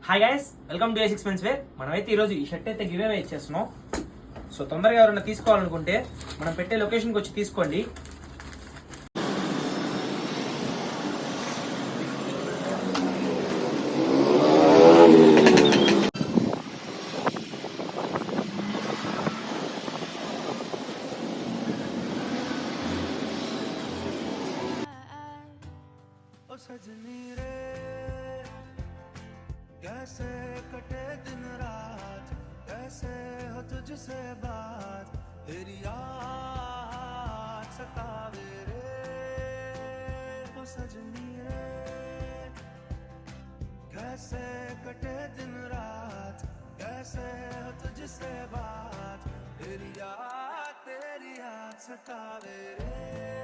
Hi guys, welcome to A6 Men's Wear. మనమైతే ఈరోజు ఈ షర్ట్ అయితే గివ్ అవే ఇచ్చేస్తున్నాం. సో తొందరగా ఎవరైనా తీసుకోవాలనుకుంటే మనం పెట్టే లొకేషన్కి వచ్చి తీసుకోండి. सजनी रे कैसे कटे दिन रात, कैसे हो तुझसे बात, तेरी याद सतावे रे। ओ सजनी रे कैसे कटे दिन रात, कैसे हो तुझसे बात, तेरी याद सतावे रे।